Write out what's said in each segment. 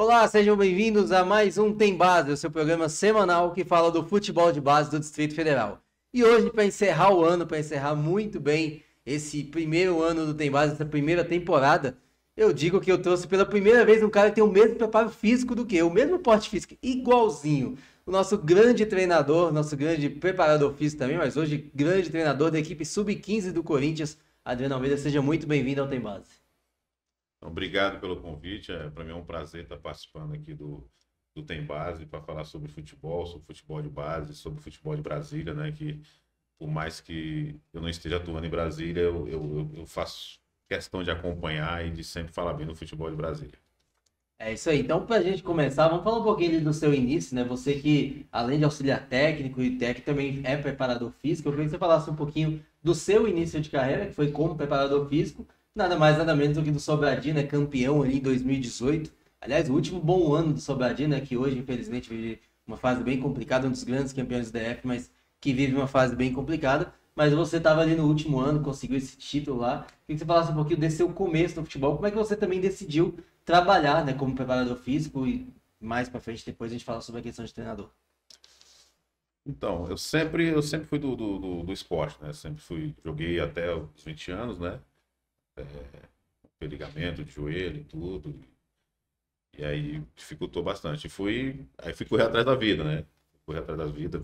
Olá, sejam bem-vindos a mais um Tem Base, o seu programa semanal que fala do futebol de base do Distrito Federal. E hoje, para encerrar o ano, para encerrar muito bem esse primeiro ano do Tem Base, essa primeira temporada, eu digo que eu trouxe pela primeira vez um cara que tem o mesmo preparo físico do que eu, o mesmo porte físico, igualzinho. O nosso grande treinador, nosso grande preparador físico também, mas hoje grande treinador da equipe Sub-15 do Corinthians, Adriano Almeida. Seja muito bem-vindo ao Tem Base. Obrigado pelo convite. Para mim é um prazer estar participando aqui do Tem Base para falar sobre futebol de base, sobre futebol de Brasília, né? Que por mais que eu não esteja atuando em Brasília, eu faço questão de acompanhar e de sempre falar bem do futebol de Brasília. É isso aí. Então, para a gente começar, vamos falar um pouquinho do seu início, né? Você que, além de auxiliar técnico e técnico, também é preparador físico. Eu queria que você falasse um pouquinho do seu início de carreira, que foi como preparador físico. Nada mais, nada menos do que do Sobradinho, né? Campeão ali em 2018. Aliás, o último bom ano do Sobradinho, né? Que hoje, infelizmente, vive uma fase bem complicada, um dos grandes campeões do DF, mas que vive uma fase bem complicada. Mas você estava ali no último ano, conseguiu esse título lá. Queria que você falasse um pouquinho desse seu começo no futebol. Como é que você também decidiu trabalhar, né, como preparador físico, e mais para frente depois a gente fala sobre a questão de treinador? Então, eu sempre fui do esporte, né? Joguei até os 20 anos, né? Ligamento de joelho e tudo. E aí dificultou bastante. Aí fui correr atrás da vida, né? Correr atrás da vida,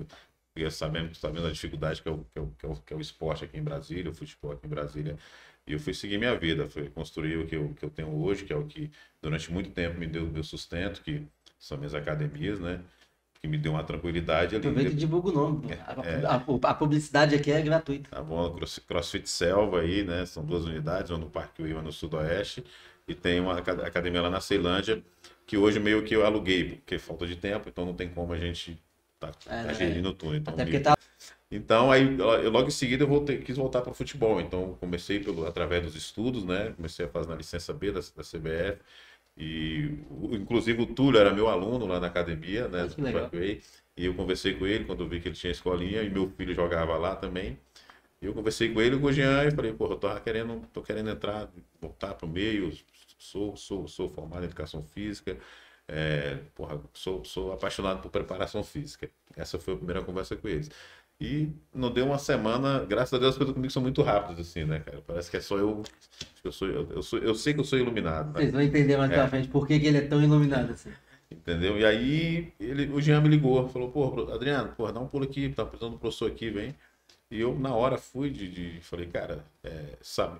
porque sabendo a dificuldade que é o esporte aqui em Brasília, o futebol aqui em Brasília. E eu fui seguir minha vida, fui construir o que eu tenho hoje, que é o que durante muito tempo me deu meu sustento, que são minhas academias, né? Que me deu uma tranquilidade ali. Aproveita e divulga o nome. A publicidade aqui é gratuita. Tá bom, CrossFit Selva aí, né? São 2 unidades, uma no Parque Uíma, no Sudoeste, e tem uma academia lá na Ceilândia, que hoje meio que eu aluguei, porque falta de tempo, então não tem como a gente tá gerindo tudo. Então, até porque tá... Então, aí, logo em seguida, quis voltar para o futebol. Então, comecei através dos estudos, né? Comecei a fazer na licença B da CBF. E, inclusive, o Túlio era meu aluno lá na academia, né? Que legal. E eu conversei com ele quando eu vi que ele tinha escolinha, e meu filho jogava lá também. E eu conversei com ele, com o Jean, e falei, porra, tô querendo entrar, voltar para o meio, sou formado em educação física, sou apaixonado por preparação física. Essa foi a primeira conversa com eles. E não deu uma semana, graças a Deus as coisas comigo são muito rápidas, assim, né, cara? Parece que é só eu. Eu sei que eu sou iluminado. Né? Vocês vão entender mais pra frente por que ele é tão iluminado assim. Entendeu? E aí o Jean me ligou, falou, pô, Adriano, dá um pulo aqui, tá precisando do professor aqui, vem. E eu, na hora, fui falei, cara,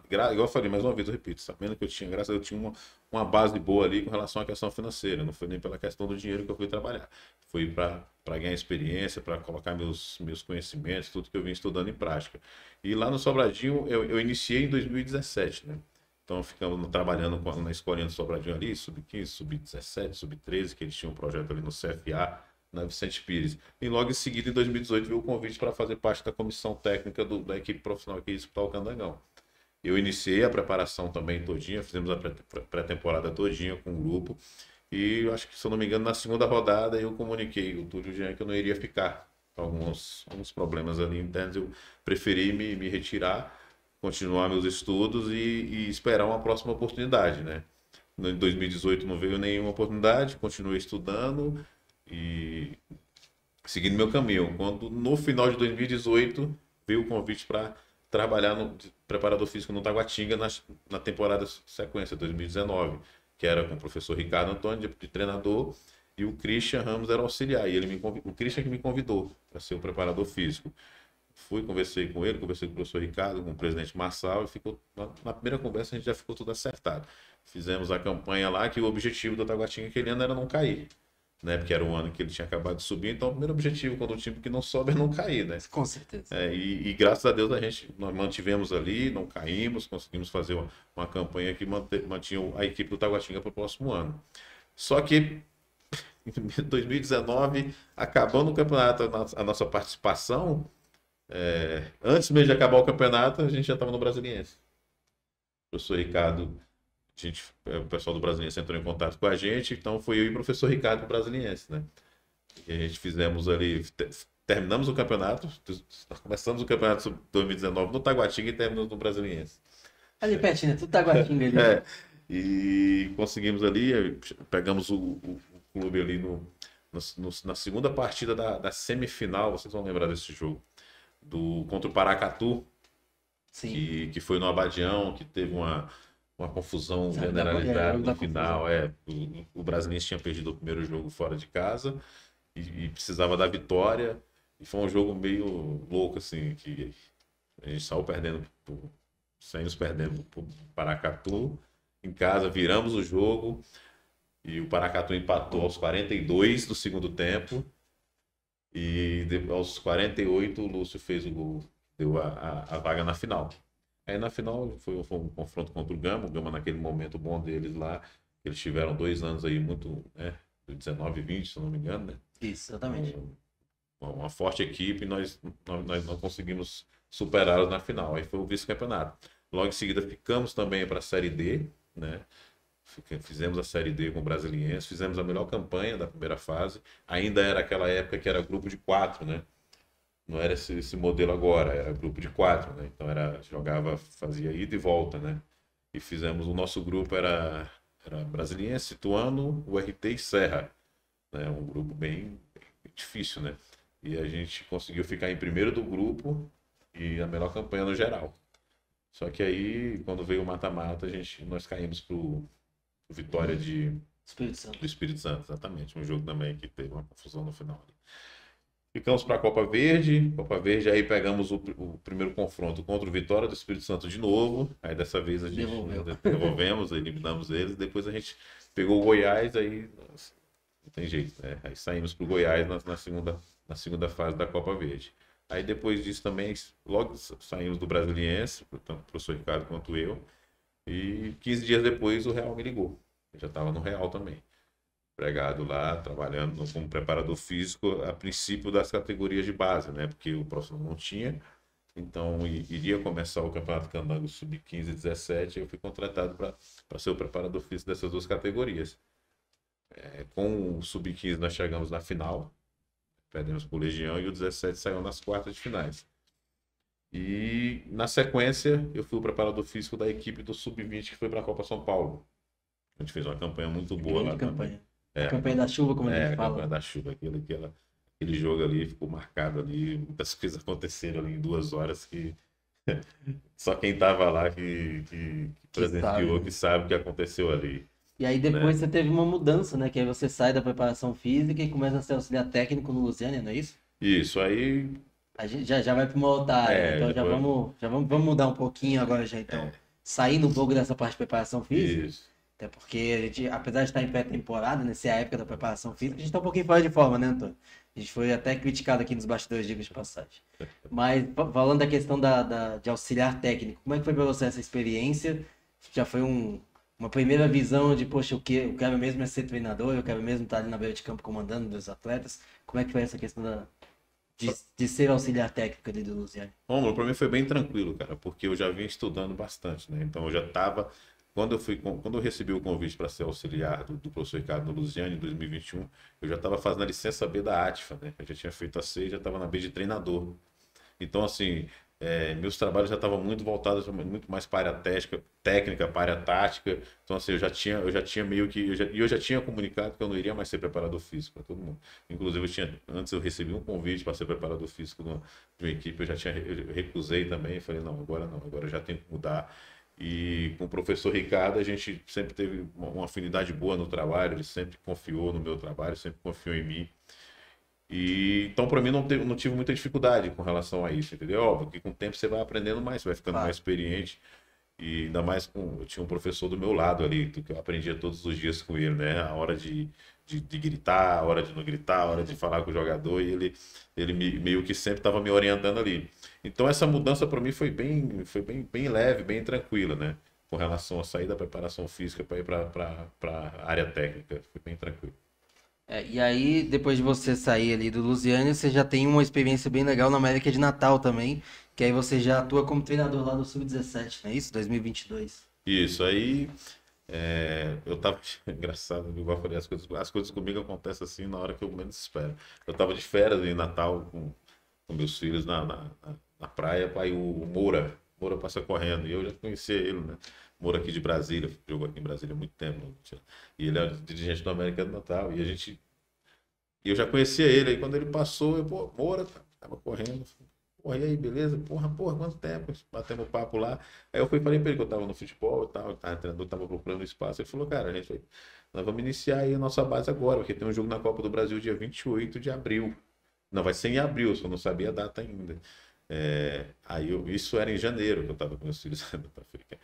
igual eu falei, mais uma vez, eu repito, sabendo que eu tinha, graças a Deus, eu tinha uma base boa ali com relação à questão financeira, não foi nem pela questão do dinheiro que eu fui trabalhar. Foi para ganhar experiência, para colocar meus conhecimentos, tudo que eu vim estudando em prática. E lá no Sobradinho, eu iniciei em 2017, né? Então, ficamos trabalhando na escolinha do Sobradinho ali, sub-15, sub-17, sub-13, que eles tinham um projeto ali no CFA, na Vicente Pires. E logo em seguida, em 2018, veio o convite para fazer parte da comissão técnica da equipe profissional que ia disputar o Candangão. Eu iniciei a preparação também todinha, fizemos a pré-temporada todinha com o grupo. E acho que, se eu não me engano, na segunda rodada eu comuniquei o Túlio Jean que eu não iria ficar. Alguns problemas ali internos, eu preferi me retirar, continuar meus estudos e esperar uma próxima oportunidade, né? Em 2018 não veio nenhuma oportunidade, continuei estudando e seguindo meu caminho. Quando no final de 2018 veio o convite para trabalhar no preparador físico no Taguatinga na temporada sequência 2019, que era com o professor Ricardo Antônio de treinador e o Christian Ramos era auxiliar. E o Christian que me convidou para ser o preparador físico. Conversei com ele, conversei com o professor Ricardo, com o presidente Marçal, e ficou, na primeira conversa a gente já ficou tudo acertado. Fizemos a campanha lá, que o objetivo do Taguatinga aquele ano era não cair, né? Porque era o ano que ele tinha acabado de subir, então o primeiro objetivo quando o time que não sobe é não cair, né? Com certeza. E graças a Deus nós mantivemos ali, não caímos, conseguimos fazer uma campanha que mantinha a equipe do Taguatinga para o próximo ano. Só que em 2019, acabando o campeonato, a nossa participação, antes mesmo de acabar o campeonato, a gente já estava no Brasiliense. O professor Ricardo, o pessoal do Brasiliense entrou em contato com a gente, então foi eu e o professor Ricardo do Brasiliense, né? E a gente fizemos ali, terminamos o campeonato, começamos o campeonato de 2019 no Taguatinga e terminamos no Brasiliense. Ali pertinho, tudo Taguatinga ali. E conseguimos ali, pegamos o clube ali na segunda partida da semifinal, vocês vão lembrar desse jogo, contra o Paracatu, Sim. que foi no Abadião, que teve uma confusão Jogo generalizada no da confusão. final. O Brasiliense tinha perdido o primeiro jogo fora de casa e precisava da vitória. E foi um jogo meio louco, assim, que a gente saiu perdendo, saímos perdendo pro Paracatu. Em casa, viramos o jogo e o Paracatu empatou aos 42 do segundo tempo. E aos 48 o Lúcio fez o gol, deu a vaga na final. Aí na final foi um confronto contra o Gama naquele momento bom deles lá, eles tiveram 2 anos aí muito, né, 19 e 20, se eu não me engano, né? Isso, exatamente. Uma forte equipe e nós não conseguimos superá-los na final. Aí foi o vice-campeonato. Logo em seguida ficamos também para a Série D, né? Fizemos a Série D com o Brasiliense, fizemos a melhor campanha da primeira fase. Ainda era aquela época que era grupo de 4, né? Não era esse modelo agora, era grupo de 4, né? Então jogava, fazia ida e volta, né? E fizemos, o nosso grupo era Brasiliense, Ituano, URT e Serra, né? Um grupo bem difícil, né? E a gente conseguiu ficar em primeiro do grupo e a melhor campanha no geral. Só que aí, quando veio o mata-mata, nós caímos pro Vitória Espírito Santo. do Espírito Santo, exatamente. Um jogo também que teve uma confusão no final. Ficamos para a Copa Verde. Copa Verde, aí pegamos o primeiro confronto contra o Vitória do Espírito Santo de novo. Aí dessa vez a gente devolvemos, eliminamos eles. Depois a gente pegou o Goiás, aí não tem jeito, né? Aí saímos para o Goiás na segunda fase da Copa Verde. Aí depois disso também, logo saímos do Brasiliense, tanto o professor Ricardo quanto eu. E 15 dias depois o Real me ligou. Eu já estava no Real também. Empregado lá, trabalhando como preparador físico, a princípio das categorias de base, né? Porque o próximo não tinha. Então iria começar o Campeonato Candango Sub-15 e 17. Eu fui contratado para ser o preparador físico dessas duas categorias. Com o Sub-15 nós chegamos na final, perdemos para o Legião, e o 17 saiu nas quartas de finais. E na sequência eu fui o preparador físico da equipe do Sub-20 que foi para a Copa São Paulo. A gente fez uma campanha muito boa lá campanha. também. A campanha da chuva, como a gente fala. A campanha da chuva, aquele jogo ali ficou marcado ali, muitas coisas aconteceram ali em 2 horas que só quem estava lá que presenciou, que sabe o que aconteceu ali. E aí depois você teve uma mudança, né? Que aí você sai da preparação física e começa a ser auxiliar técnico no Lusiânia, não é isso? Isso, aí... A gente já vai para uma outra área, então vamos mudar um pouquinho agora já, então. Saindo um pouco dessa parte de preparação física. Isso. Até porque a gente, apesar de estar em pré-temporada, nessa época da preparação física, a gente está um pouquinho fora de forma, né, Antônio? A gente foi até criticado aqui nos bastidores, diga de passagem. Mas falando da questão de auxiliar técnico, como é que foi para você essa experiência? Já foi uma primeira visão de, poxa, eu quero mesmo é ser treinador, eu quero mesmo estar ali na beira de campo comandando os atletas. Como é que foi essa questão de ser auxiliar técnico ali do Lusiânia? Bom, para mim foi bem tranquilo, cara, porque eu já vinha estudando bastante, né? Então eu já estava... Quando eu recebi o convite para ser auxiliar do professor Ricardo no Lusiânia em 2021, eu já estava fazendo a licença B da ATFA, né? Eu já tinha feito a C e já estava na B de treinador. Então, assim, meus trabalhos já estavam muito voltados muito mais para a área técnica, para a área tática. Então, assim, eu já tinha meio que... eu já tinha comunicado que eu não iria mais ser preparador físico para todo mundo. Inclusive, antes eu recebi um convite para ser preparador físico de uma equipe, eu recusei também. Falei, não, agora eu já tenho que mudar. E com o professor Ricardo, a gente sempre teve uma afinidade boa no trabalho, ele sempre confiou no meu trabalho, sempre confiou em mim. E então, para mim, não tive muita dificuldade com relação a isso, entendeu? Óbvio que com o tempo você vai aprendendo mais, você vai ficando mais experiente. E ainda mais eu tinha um professor do meu lado ali, que eu aprendia todos os dias com ele, né? A hora de gritar, a hora de não gritar, a hora de falar com o jogador, e ele meio que sempre estava me orientando ali. Então essa mudança para mim foi bem leve, bem tranquila, né? Com relação a sair da preparação física para ir para a área técnica, foi bem tranquilo. E aí, depois de você sair ali do Lusiânia, você já tem uma experiência bem legal na América de Natal também, que aí você já atua como treinador lá do Sub-17, não é isso? 2022. Isso, aí eu tava... Engraçado, igual eu falei, as coisas comigo acontecem assim na hora que eu menos espero. Eu tava de férias em Natal com meus filhos na praia, aí o Moura passa correndo. E eu já conhecia ele, né? Moura aqui de Brasília, jogou aqui em Brasília há muito tempo. E ele era dirigente do América do Natal. E eu já conhecia ele. Aí quando ele passou, eu, pô, Moura, tava correndo. Porra, e aí, beleza? Porra, quanto tempo? Batemos papo lá. Aí eu fui e falei pra ele que eu tava no futebol e tal, eu tava treinador, tava procurando espaço. Ele falou, cara, nós vamos iniciar aí a nossa base agora, porque tem um jogo na Copa do Brasil dia 28 de abril. Não, vai ser em abril, só não sabia a data ainda. Isso era em janeiro que eu tava com meus filhos da África.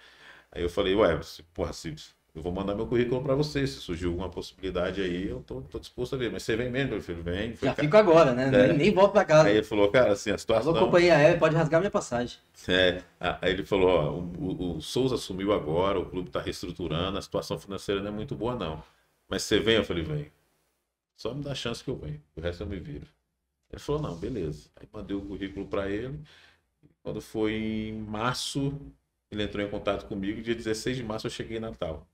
Aí eu falei, ué, porra, Cibs, eu vou mandar meu currículo para você. Se surgiu alguma possibilidade aí, eu tô disposto a ver. Mas você vem mesmo, meu filho? Vem. Já fico agora, né? Nem volto pra casa. Aí ele falou, cara, assim, a situação... Alô, companhia aérea, pode rasgar minha passagem. Aí ele falou, ó, o Souza assumiu agora, o clube tá reestruturando, a situação financeira não é muito boa, não. Mas você vem? Eu falei, vem. Só me dá chance que eu venho. O resto eu me viro. Ele falou, não, beleza. Aí mandei o currículo para ele. Quando foi em março, ele entrou em contato comigo. Dia 16 de março eu cheguei em Natal.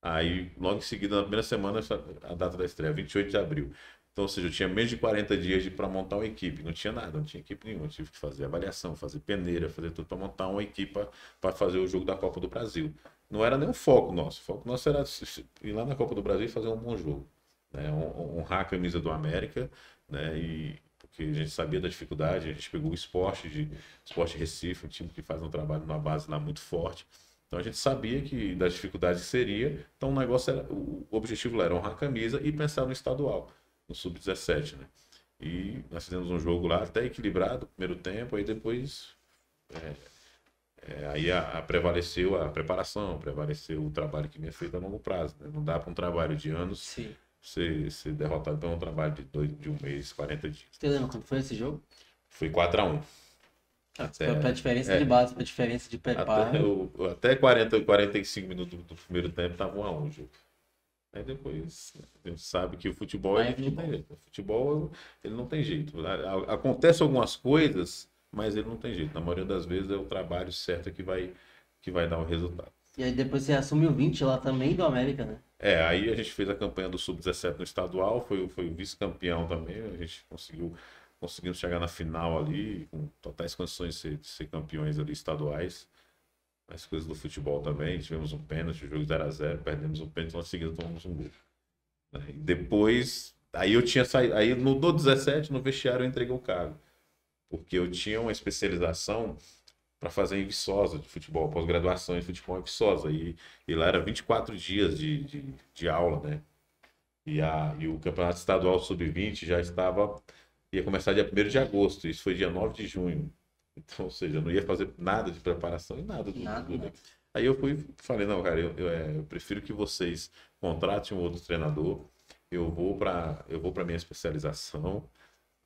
Aí, logo em seguida, na primeira semana, a data da estreia, 28 de abril. Então, ou seja, eu tinha menos de 40 dias para montar uma equipe. Não tinha nada, não tinha equipe nenhuma. Eu tive que fazer avaliação, fazer peneira, fazer tudo para montar uma equipe para fazer o jogo da Copa do Brasil. Não era nem o foco nosso. O foco nosso era ir lá na Copa do Brasil e fazer um bom jogo. Né? Honrar a camisa do América, né? Porque a gente sabia da dificuldade, a gente pegou o Sport Recife, um time que faz um trabalho numa base lá muito forte. Então a gente sabia que das dificuldades que seria, então o negócio era, o objetivo era honrar a camisa e pensar no estadual, no sub-17, né? E nós fizemos um jogo lá até equilibrado, primeiro tempo, aí depois prevaleceu a preparação, prevaleceu o trabalho que vinha feito a longo prazo, né? Não dá para um trabalho de anos ser derrotado por um trabalho de um mês, 40 dias. Você lembra quando foi esse jogo? Foi 4-1. Foi pra diferença de base, pra diferença de preparo. Até 45 minutos do primeiro tempo tava 1-1 o jogo. Aí depois a gente sabe que o futebol, não tem jeito. O futebol ele não tem jeito. Acontece algumas coisas, mas ele não tem jeito. Na maioria das vezes é o trabalho certo que vai dar o resultado. E aí depois você assumiu 20 lá também do América, né? Aí a gente fez a campanha do Sub-17 no estadual, foi o vice-campeão também, a gente conseguimos chegar na final ali, com totais condições de ser campeões ali estaduais. As coisas do futebol também, tivemos um pênalti, o jogo 0-0, perdemos um pênalti, logo em seguida tomamos um gol. E depois, aí eu tinha saído, aí no 17, no vestiário eu entreguei o cargo, porque eu tinha uma especialização para fazer em Viçosa de futebol, pós-graduação em futebol em Viçosa, e lá era 24 dias de aula, né? E o campeonato estadual sub-20 ia começar dia 1º de agosto, isso foi dia 9 de junho. Então, ou seja, eu não ia fazer nada de preparação e nada do clube. Aí eu falei, não, cara, eu prefiro que vocês contratem um outro treinador, eu vou para minha especialização,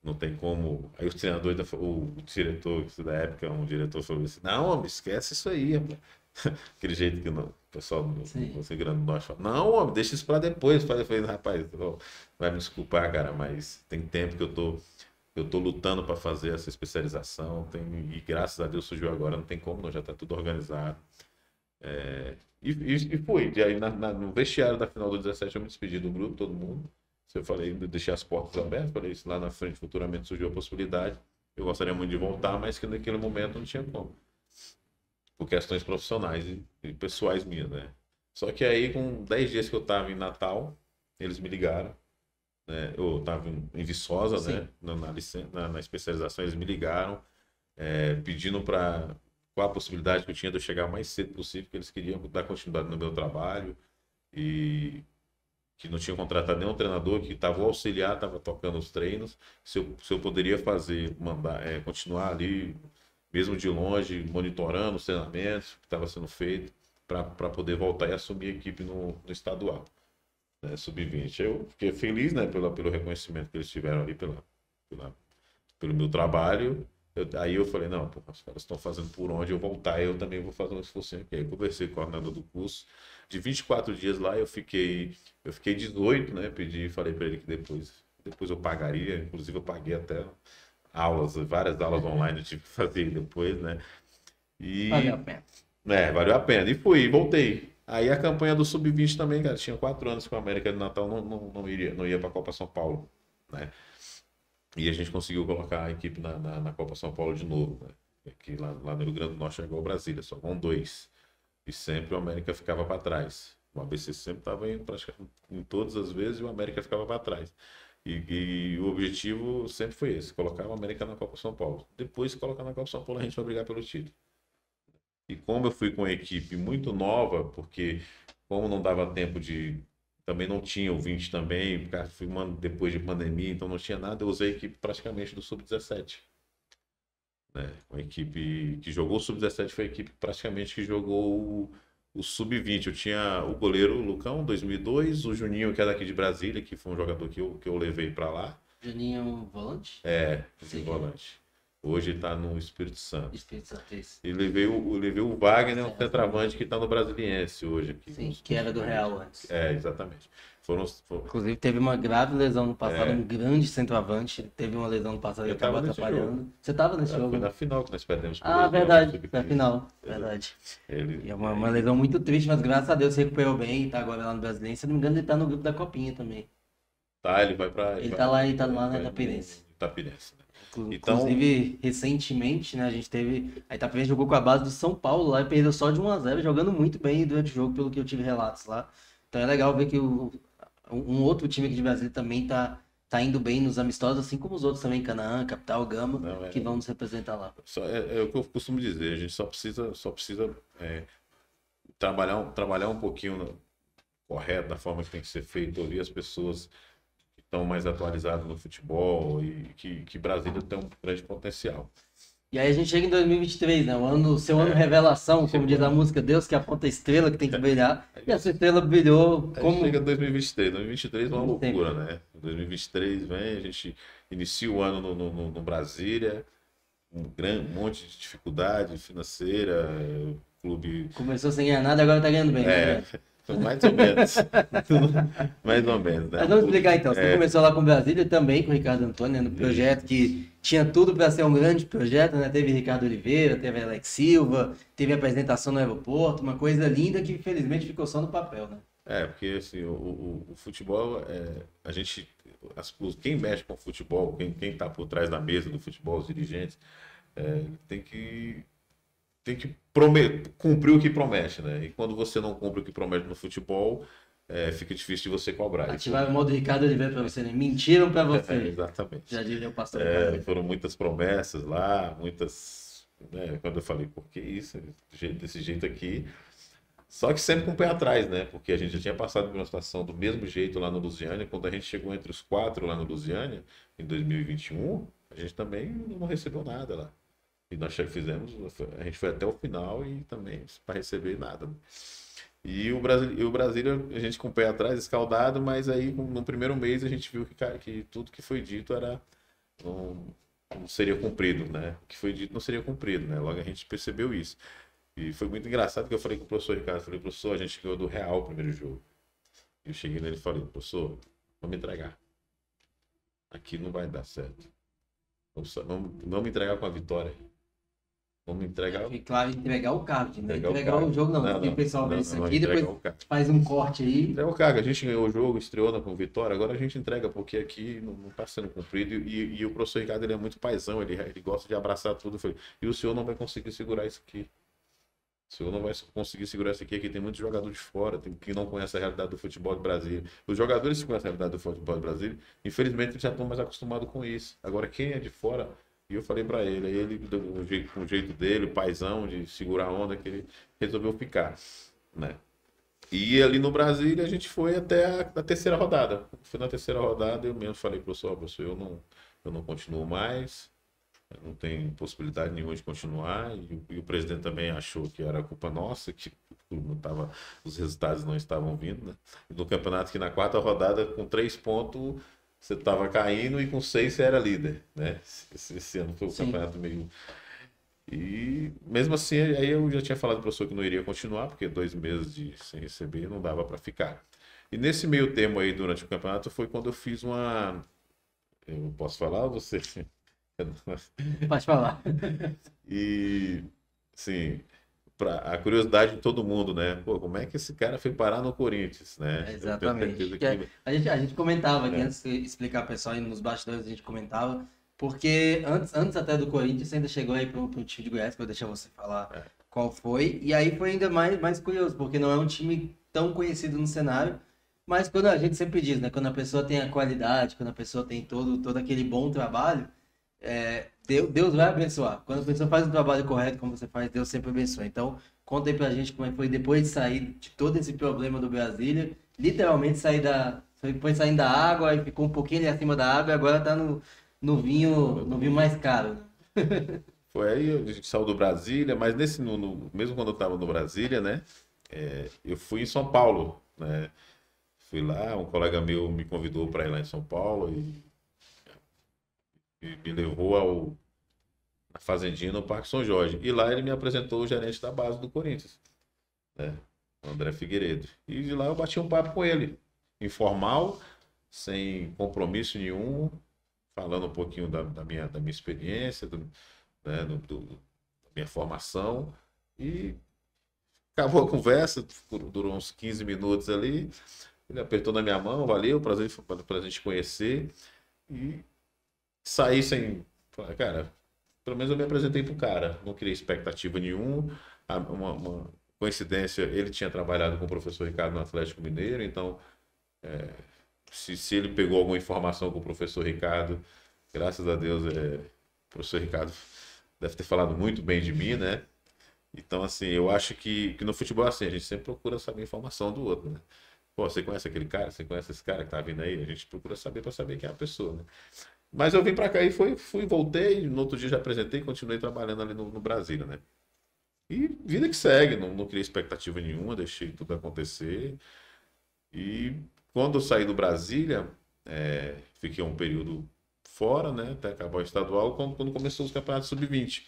não tem como. Aí o treinador, o diretor da época, um diretor falou assim, não, homem, esquece isso aí, rapaz. Aquele jeito que o pessoal do Grande do Norte fala, não, homem, deixa isso para depois. Eu falei, rapaz, vai me desculpar, cara, mas tem tempo que eu tô lutando para fazer essa especialização, e graças a Deus surgiu agora, não tem como, não, já está tudo organizado. E fui. E aí no vestiário da final do 17 eu me despedi do grupo, todo mundo. Eu falei, deixei as portas abertas, falei, isso lá na frente, futuramente surgiu a possibilidade. Eu gostaria muito de voltar, mas que naquele momento não tinha como. Por questões profissionais e pessoais minhas, né? Só que aí, com 10 dias que eu estava em Natal, eles me ligaram. Né? Eu estava em Viçosa, né? Na especialização, eles me ligaram, pedindo qual a possibilidade que eu tinha de eu chegar o mais cedo possível, que eles queriam dar continuidade no meu trabalho e que não tinha contratado nenhum treinador, que estava auxiliar, estava tocando os treinos, se eu poderia continuar ali, mesmo de longe, monitorando os treinamentos que estava sendo feito, para poder voltar e assumir a equipe no estadual, né, sub-20. Eu fiquei feliz, né, pelo reconhecimento que eles tiveram ali, pelo meu trabalho. Aí eu falei, não, pô, os caras estão fazendo por onde eu voltar, eu também vou fazer um esforço aqui. Aí eu conversei com o coordenador do curso. De 24 dias lá, eu fiquei 18, né? Falei para ele que depois eu pagaria, inclusive eu paguei até várias aulas online eu tive que fazer depois, né? Valeu a pena. Valeu a pena. E voltei. Aí a campanha do Sub-20 também, cara, tinha 4 anos que o América do Natal não ia para a Copa São Paulo, né? E a gente conseguiu colocar a equipe na Copa São Paulo de novo, né? que lá no Rio Grande do Norte é igual Brasília, só vão 2. E sempre o América ficava para trás. O ABC sempre estava indo praticamente em todas as vezes e o América ficava para trás. E o objetivo sempre foi esse, colocar o América na Copa São Paulo. Depois de colocar na Copa São Paulo, a gente vai brigar pelo título. E como eu fui com uma equipe muito nova, porque como não dava tempo de... Também não tinha ouvinte também, porque fui depois de pandemia, então não tinha nada, eu usei a equipe praticamente do Sub-17. Né? Uma equipe que jogou o Sub-17 foi a equipe praticamente que jogou o Sub-20. Eu tinha o goleiro Lucão, 2002, o Juninho, que é daqui de Brasília, que foi um jogador que eu levei para lá. Juninho volante? É, volante. Hoje está no Espírito Santo. Espírito Santo, isso. E levei o Wagner, um centroavante que está no Brasiliense hoje. Aqui, sim, que era do Real antes. É, exatamente. Inclusive teve uma grave lesão no passado, um grande centroavante. Teve uma lesão no passado e acabou atrapalhando. Você estava nesse jogo? Foi na final que nós perdemos. Verdade, na final. Verdade. E é uma lesão muito triste, mas graças a Deus se recuperou bem e tá agora lá no Brasiliense. Se não me engano, ele tá no grupo da Copinha também. Tá, ele vai pra... Ele tá lá na Itapirense. Itapirense, né? Inclusive, recentemente, né, a gente teve... A Itapirense jogou com a base do São Paulo lá e perdeu só de 1-0, jogando muito bem durante o jogo, pelo que eu tive relatos lá. Então é legal ver que um outro time aqui de Brasília também tá indo bem nos amistosos, assim como os outros também, Canaã, Capital, Gama, que vão nos representar lá. É o que eu costumo dizer, a gente só precisa trabalhar um pouquinho correto, da forma que tem que ser feito, ouvir as pessoas que estão mais atualizadas no futebol e que Brasília tem um grande potencial. E aí a gente chega em 2023, né? Seu ano revelação, como diz a música, Deus que aponta a estrela que tem que brilhar. E essa estrela brilhou como... Chega em 2023. 2023 é uma loucura, né? 2023 vem, a gente inicia o ano no Brasília, um monte de dificuldade financeira, clube... Começou sem ganhar nada, agora tá ganhando bem, né? Mais ou menos. Mais ou menos, né? Mas vamos explicar então. Você começou lá com Brasília também, com o Ricardo Antônio, no projeto que tinha tudo para ser um grande projeto, né? Teve Ricardo Oliveira, teve Alex Silva, teve a apresentação no aeroporto, uma coisa linda que infelizmente ficou só no papel, né? Porque assim, o futebol, a gente, quem mexe com o futebol, quem tá por trás da mesa do futebol, os dirigentes, tem que cumprir o que promete, né? E quando você não cumpre o que promete no futebol, fica difícil de você cobrar. Ativar o modo Ricardo Oliveira para você, né? Mentiram para você. Exatamente. Já diria o pastor. Foram muitas promessas lá, muitas... Né? Quando eu falei, por que isso? Desse jeito aqui. Só que sempre com o pé atrás, né? Porque a gente já tinha passado por uma situação do mesmo jeito lá no Lusiânia. Quando a gente chegou entre os 4 lá no Lusiânia, em 2021, a gente também não recebeu nada lá. E nós já fizemos, a gente foi até o final e também para receber nada. E o Brasília, a gente com o pé atrás, escaldado, mas aí no primeiro mês a gente viu que tudo que foi dito não seria cumprido, né? O que foi dito não seria cumprido, né? Logo a gente percebeu isso. E foi muito engraçado que eu falei com o professor Ricardo, falei, professor, a gente ganhou do Real o primeiro jogo. Eu cheguei nele e falei, professor, vamos entregar. Aqui não vai dar certo. Vamos entregar com a vitória. Vamos entregar. Claro, entregar o cargo, não entregar o jogo, não. Porque o pessoal vê isso aqui e depois faz um corte aí. Entrega o cargo. A gente ganhou o jogo, estreou com vitória, agora a gente entrega, porque aqui não está sendo cumprido. E o professor Ricardo, ele é muito paizão, ele gosta de abraçar tudo. E o senhor não vai conseguir segurar isso aqui. O senhor não vai conseguir segurar isso aqui. Aqui tem muitos jogadores de fora, que não conhecem a realidade do futebol do Brasil. Os jogadores que conhecem a realidade do futebol do Brasil, infelizmente, já estão mais acostumados com isso. Agora, quem é de fora... E eu falei para ele, aí ele, com o jeito dele, o paizão, de segurar a onda, que ele resolveu ficar, né? E ali no Brasília a gente foi até a terceira rodada. Foi na terceira rodada, eu mesmo falei para o professor, eu não continuo mais, não tem possibilidade nenhuma de continuar. E o presidente também achou que era culpa nossa, que os resultados não estavam vindo, né? E no campeonato que na quarta rodada, com 3 pontos... Você estava caindo e com 6 você era líder, né? Esse ano foi o campeonato meio... E mesmo assim, aí eu já tinha falado para o professor que não iria continuar, porque 2 meses sem receber não dava para ficar. E nesse meio termo aí, durante o campeonato, foi quando eu fiz uma... Eu posso falar ou você? Pode falar. E, sim... A curiosidade de todo mundo, né? Pô, como é que esse cara foi parar no Corinthians, né? Exatamente. A gente comentava aqui, antes de explicar o pessoal, nos bastidores a gente comentava Porque antes até do Corinthians, você ainda chegou aí pro time de Goiás, que eu vou deixar você falar qual foi. E aí foi ainda mais curioso, porque não é um time tão conhecido no cenário. Mas quando a gente sempre diz, né? Quando a pessoa tem a qualidade, quando a pessoa tem todo aquele bom trabalho, Deus vai abençoar. Quando a pessoa faz um trabalho correto, como você faz, Deus sempre abençoa. Então, conta aí pra gente como é que foi depois de sair de todo esse problema do Brasília. Literalmente foi saindo da água e ficou um pouquinho ali acima da água e agora tá no vinho mais caro, né? Foi aí, a gente saiu do Brasília, mas mesmo quando eu estava no Brasília, né? Eu fui em São Paulo, né? Fui lá, um colega meu me convidou para ir lá em São Paulo e me levou à fazendinha no Parque São Jorge. E lá ele me apresentou o gerente da base do Corinthians, né? O André Figueiredo. E de lá eu bati um papo com ele, informal, sem compromisso nenhum, falando um pouquinho da minha experiência, né, da minha formação. E acabou a conversa, durou uns 15 minutos ali. Ele apertou na minha mão, valeu, prazer, pra gente conhecer. E saí sem. Cara, pelo menos eu me apresentei pro cara, não criei expectativa nenhuma. Uma coincidência, ele tinha trabalhado com o professor Ricardo no Atlético Mineiro, então se ele pegou alguma informação com o professor Ricardo, graças a Deus, o professor Ricardo deve ter falado muito bem de mim, né? Então, assim, eu acho que no futebol, assim, a gente sempre procura saber a informação do outro, né? Pô, você conhece aquele cara? Você conhece esse cara que tá vindo aí? A gente procura saber para saber quem é a pessoa, né? Mas eu vim para cá e fui, voltei, no outro dia já apresentei e continuei trabalhando ali no Brasília, né? E vida que segue, não criei expectativa nenhuma, deixei tudo acontecer. E quando eu saí do Brasília, fiquei um período fora, né? Até acabar o estadual, quando começou os campeonatos sub-20.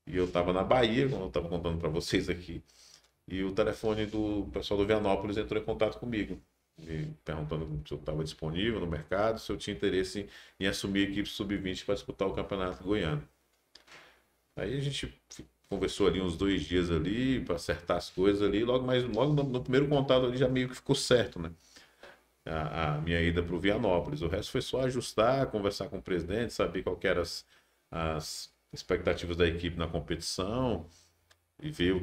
E eu estava na Bahia, como eu estava contando para vocês aqui, e o telefone do pessoal do Vianópolis entrou em contato comigo, me perguntando se eu estava disponível no mercado, se eu tinha interesse em assumir a equipe sub-20 para disputar o campeonato goiano. Aí a gente conversou ali uns 2 dias ali para acertar as coisas ali, logo no primeiro contato ali já meio que ficou certo, né? A minha ida para o Vianópolis. O resto foi só ajustar, conversar com o presidente, saber qual que eram as expectativas da equipe na competição e ver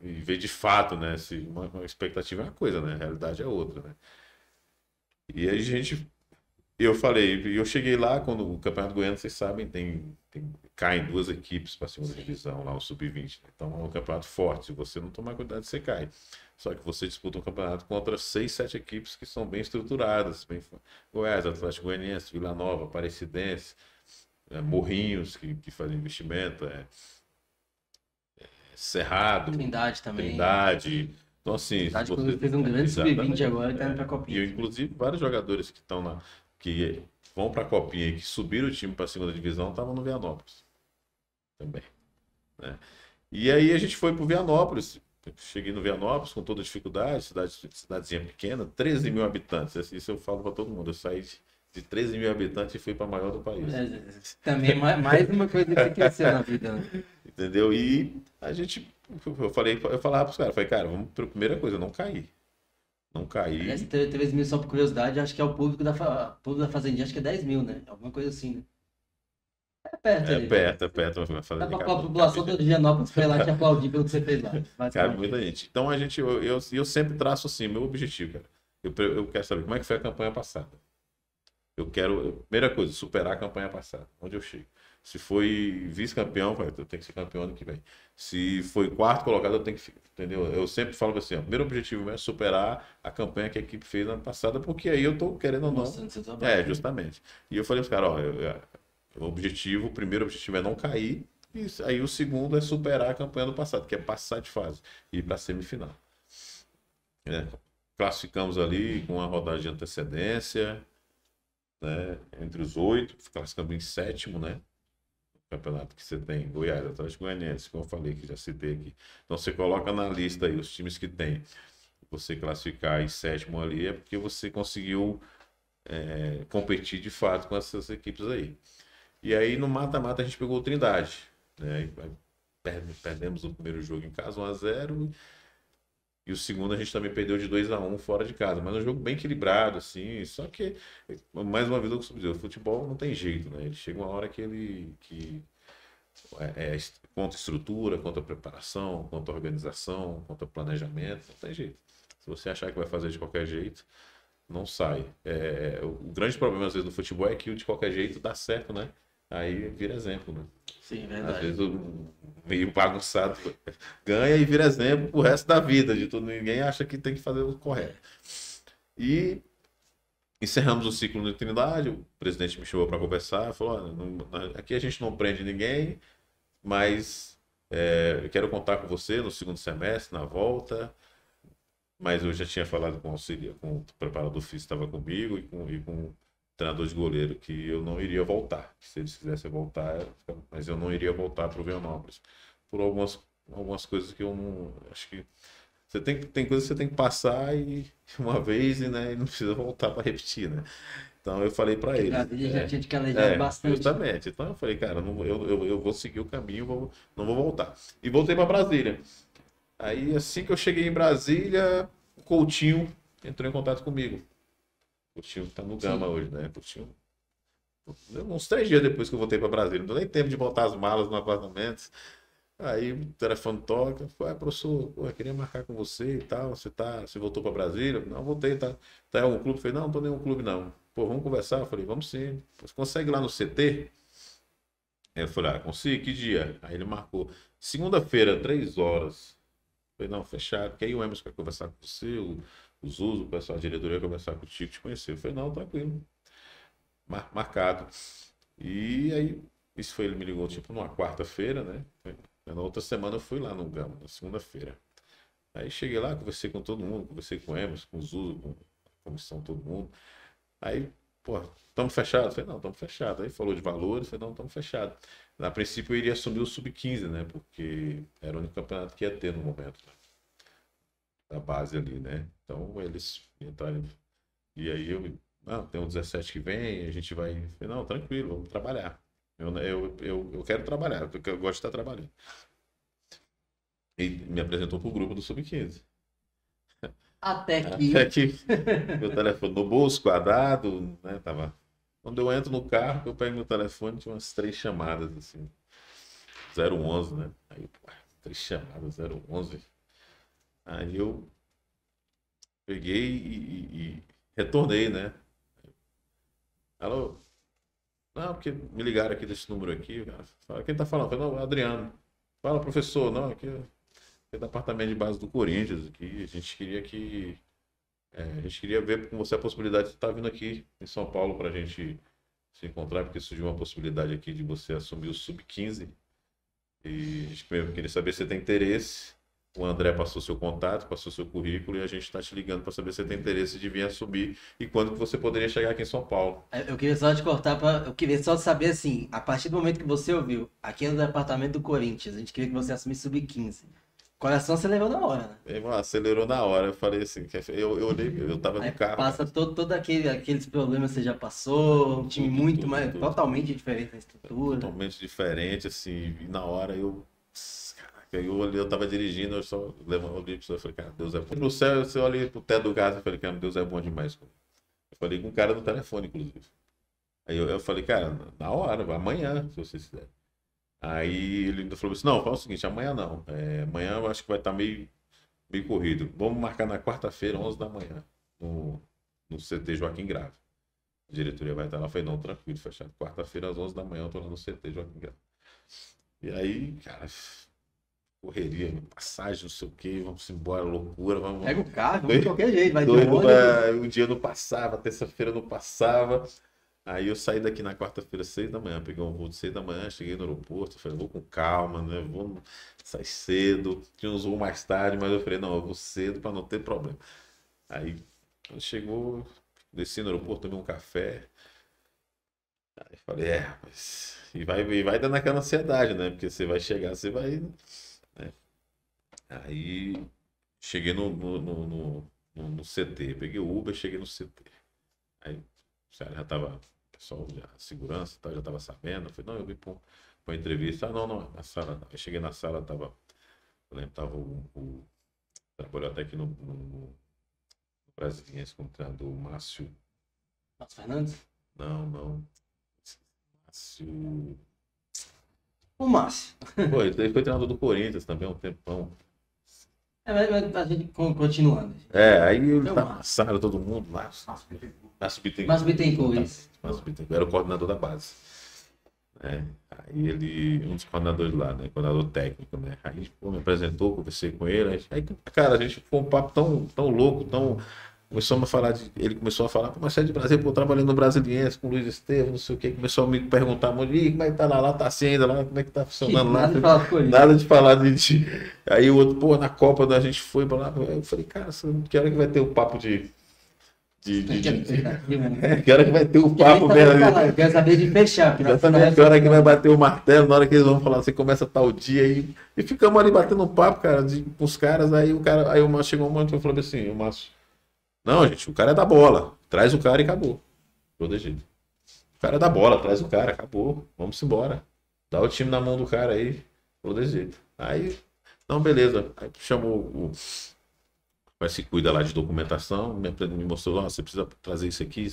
e ver de fato, né? Se uma expectativa é uma coisa, né? A realidade é outra, né? E aí eu falei, eu cheguei lá quando o Campeonato Goiano, vocês sabem, caem 2 equipes para a segunda divisão, lá o Sub-20. Então é um campeonato forte. Se você não tomar cuidado, você cai. Só que você disputa um campeonato contra 6, 7 equipes que são bem estruturadas. Goiás, Atlético Goianiense, Vila Nova, Aparecidense, Morrinhos, que fazem investimento, Cerrado, Trindade também. Trindade. Então, assim, Trindade fez um grande sub-20 agora e tá indo pra Copinha. E, inclusive, vários jogadores que vão para a Copinha e que subiram o time para a segunda divisão estavam no Vianópolis também, né? E aí a gente foi para o Vianópolis. Cheguei no Vianópolis com toda dificuldade, cidadezinha pequena, 13 mil habitantes. Isso eu falo para todo mundo. Eu saí de 13 mil habitantes e fui para a maior do país. Também mais uma coisa que cresceu na vida, né? Entendeu? E a gente, eu falava para os caras, cara, vamos para a primeira coisa, não cair. Não cair. Aliás, 13 mil só por curiosidade, acho que é o público da Fazendinha, acho que é 10 mil, né? Alguma coisa assim, né? É perto ali. É perto. Dá pra a população de Vianópolis foi lá te aplaudir pelo que você fez lá. Cabe muita gente. Então eu sempre traço assim, meu objetivo, cara. Eu quero saber como é que foi a campanha passada. Primeira coisa, superar a campanha passada, onde eu chego. Se foi vice-campeão, eu tenho que ser campeão ano que vem. Se foi quarto colocado, eu tenho que, entendeu? Eu sempre falo assim, o primeiro objetivo é superar a campanha que a equipe fez ano passado, porque aí eu tô querendo ou não. Justamente. E eu falei para os caras, o primeiro objetivo é não cair, e aí o segundo é superar a campanha do passado, que é passar de fase e ir para a semifinal. Classificamos ali com uma rodada de antecedência, né, entre os 8, classificamos em 7º, né? Campeonato que você tem, Goiás, Atlético Goianiense, como eu falei, que já citei aqui. Então você coloca na lista aí os times que tem. Você classificar em 7º ali é porque você conseguiu competir de fato com essas equipes aí. E aí no mata-mata a gente pegou o Trindade, né? Perdemos o primeiro jogo em casa, 1-0. E E o segundo a gente também perdeu de 2-1 fora de casa. Mas um jogo bem equilibrado, assim. Só que, mais uma vez, eu costumo dizer, o futebol não tem jeito, né? Ele chega uma hora que ele. Contra estrutura, contra preparação, contra organização, contra planejamento, não tem jeito. Se você achar que vai fazer de qualquer jeito, não sai. O grande problema, às vezes, do futebol é que o de qualquer jeito dá certo, né? Aí vira exemplo, né? Sim, Às verdade. vezes o meio bagunçado ganha e vira exemplo pro resto da vida de tudo. Ninguém acha que tem que fazer o correto. E encerramos o ciclo no Trindade, o presidente me chamou para conversar, falou, olha, aqui a gente não prende ninguém, mas eu quero contar com você no segundo semestre, na volta. Mas eu já tinha falado com o auxiliar, com o preparador físico que estava comigo e com o treinador de goleiro que eu não iria voltar. Se eles quisessem voltar, mas eu não iria voltar para o Veranópolis. Por algumas coisas que eu não. Acho que tem coisas que você tem que passar e uma vez e não precisa voltar para repetir, né? Então eu falei para Porque eles. Brasília já tinha te calejado bastante, né? Justamente. Então eu falei, cara, eu vou seguir o caminho, não vou voltar. E voltei para Brasília. Aí, assim que eu cheguei em Brasília, o Coutinho entrou em contato comigo. O Coutinho tá no Gama Sim. hoje, né? Coutinho, uns 3 dias depois que eu voltei para Brasília, não deu nem tempo de botar as malas no apartamento. Aí o telefone toca, professor, pô, eu queria marcar com você e tal. Você voltou para Brasília? Não, voltei, tá. Tá em algum clube? Eu falei, não, não tô em nenhum clube, não. Pô, vamos conversar? Eu falei, vamos sim. Você consegue ir lá no CT? Aí eu falei, consigo, que dia? Aí ele marcou. Segunda-feira, 3 horas. Falei, não, fechado. Porque aí o Emerson quer conversar com você, o Zuzo, o pessoal da diretoria quer conversar contigo, te conhecer. Eu falei, não, tranquilo. Marcado. E aí, isso foi, ele me ligou tipo numa quarta-feira, né? Na outra semana eu fui lá no Gama, na segunda-feira. Aí cheguei lá, conversei com todo mundo, conversei com o Emerson, com o Zuzo, com a comissão, todo mundo. Aí, pô, estamos fechados? Eu falei, não, estamos fechados. Aí falou de valores, eu falei, não, estamos fechados. A princípio eu iria assumir o Sub-15, né? Porque era o único campeonato que ia ter no momento, né? Da base ali, né? Então eles entraram. E aí não, tem um 17 que vem, a gente vai. Eu falei, não, tranquilo, vamos trabalhar. Eu quero trabalhar, porque eu gosto de estar trabalhando. E me apresentou para o grupo do Sub-15. Até Até que. que meu telefone no bolso, guardado, né? Tava. Quando eu entro no carro, eu pego meu telefone, tinha umas 3 chamadas, assim. 011, né? Aí, pô, 3 chamadas, 011. Aí eu peguei e retornei, né? Alô? Não, porque me ligaram aqui desse número aqui. Cara. Fala, quem tá falando? Eu falei, não, é o Adriano. Fala, professor. Não, aqui é o departamento de base do Corinthians. Aqui. A gente queria ver com você a possibilidade de estar vindo aqui em São Paulo para a gente se encontrar, porque surgiu uma possibilidade aqui de você assumir o Sub-15. E a gente primeiro queria saber se você tem interesse. O André passou seu contato, passou seu currículo e a gente está te ligando para saber se você tem interesse de vir assumir e quando que você poderia chegar aqui em São Paulo. Eu queria só te cortar para. Eu queria só saber assim, a partir do momento que você ouviu, aqui no departamento do Corinthians, a gente queria que você assumisse sub-15. Coração você levou na hora, né? Meu irmão, acelerou na hora. Eu falei assim, eu olhei, eu tava Aí no carro, passa cara. todo aqueles problemas que você já passou, um time Tudo, muito tudo, mais, tudo. totalmente diferente na estrutura. Totalmente diferente, assim. E na hora caraca, eu olhei, eu tava dirigindo, eu só olhei pro céu e falei, cara, Deus é bom. No céu, você olha pro teto do gás e falei, cara, Deus é bom demais. Eu falei com um cara no telefone, inclusive. Aí eu falei, cara, na hora, amanhã, se vocês quiserem. Aí ele ainda falou assim, não, fala o seguinte, amanhã não. Amanhã eu acho que vai estar meio corrido. Vamos marcar na quarta-feira, 11 da manhã, no CT Joaquim Grave. A diretoria vai estar lá. Eu falei, não, tranquilo, fechado. Quarta-feira, às 11 da manhã, eu tô lá no CT Joaquim Grave. E aí, cara, correria, passagem, não sei o quê, vamos embora, loucura, vamos. Pega o carro, vamos de qualquer jeito, vai de Doido, ônibus. o dia não passava, terça-feira não passava. Aí eu saí daqui na quarta-feira, 6 da manhã, peguei um voo de 6 da manhã, cheguei no aeroporto, falei, vou com calma, né? Vou sair cedo. Tinha uns voos mais tarde, mas eu falei, não, eu vou cedo para não ter problema. Aí quando chegou, desci no aeroporto, tomei um café. Aí falei, mas. E vai dando aquela ansiedade, né? Porque você vai chegar, você vai. Né? Aí cheguei no CT, peguei o Uber, cheguei no CT. Aí o cara já tava, o pessoal, a segurança já tava sabendo. Eu falei, não, eu vim pra uma entrevista. Ah, não, na sala. Eu cheguei na sala, eu lembro, tava Trabalhou até aqui no Brasiliense como treinador, o Márcio. Márcio Fernandes? Não. Márcio. O Márcio. Pô, ele foi treinador do Corinthians também há um tempão. Mas a gente continuando. Aí ele Então, tá amassaram todo mundo lá. Márcio Bittencourt. Márcio Bittencourt, isso. Márcio Bittencourt era o coordenador da base. Aí ele, um dos coordenadores lá, né? Coordenador técnico, né? Aí pô, me apresentou, conversei com ele. Aí, cara, a gente ficou um papo tão louco, Começou a falar ele começou a falar, pô, mas você é de Brasília, pô, trabalhando no Brasiliense com o Luiz Estevam, não sei o que. Começou a me perguntar um monte de como é que tá lá, tá assim ainda lá, como é que tá funcionando lá. Nada de falar de. Aí o outro, pô, na Copa da gente foi pra lá. Eu falei, cara, que hora que vai ter o papo que hora que vai ter o papo mesmo? Eu quero saber de fechar. Exatamente, que hora que vai bater o martelo, na hora que eles vão falar, você começa tal dia e ficamos ali batendo um papo, cara, com os caras, aí o Márcio chegou um momento e falou assim, o Márcio, não, gente, o cara é da bola, traz o cara e acabou. Protegido. O cara é da bola, traz o cara, acabou, vamos embora. Dá o time na mão do cara aí, protegido. Aí, não, beleza, aí chamou vai se cuida lá de documentação, me mostrou, você precisa trazer isso aqui.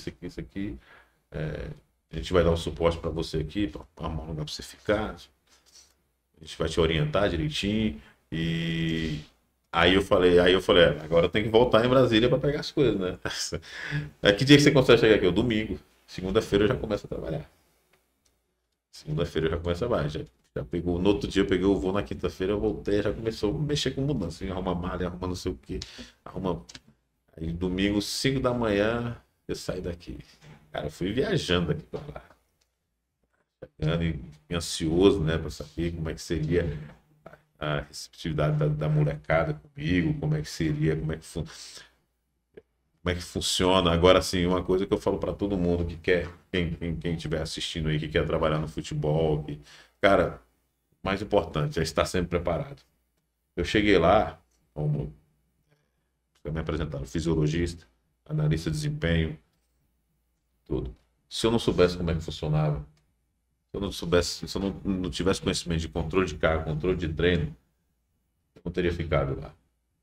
A gente vai dar um suporte para você aqui, para arrumar um lugar para você ficar. A gente vai te orientar direitinho. E aí eu falei, agora tem que voltar em Brasília para pegar as coisas, né? Que dia que você consegue chegar aqui? O domingo. Segunda-feira eu já começo a trabalhar. Já pegou, no outro dia eu peguei o voo, na quinta-feira eu voltei, já começou a mexer com mudança, arruma malha, arruma não sei o que, aí domingo, 5 da manhã, eu saí daqui. Cara, eu fui viajando aqui pra lá. Chegando e ansioso, né, pra saber como é que seria a receptividade da molecada comigo, como é que seria, como é que funciona. Agora, sim, uma coisa que eu falo para todo mundo que quer, quem estiver assistindo aí, que quer trabalhar no futebol, cara, mais importante é estar sempre preparado. Eu cheguei lá, como me apresentaram, fisiologista, analista de desempenho, tudo. Se eu não soubesse como é que funcionava, se eu não tivesse conhecimento de controle de carga, controle de treino, eu não teria ficado lá.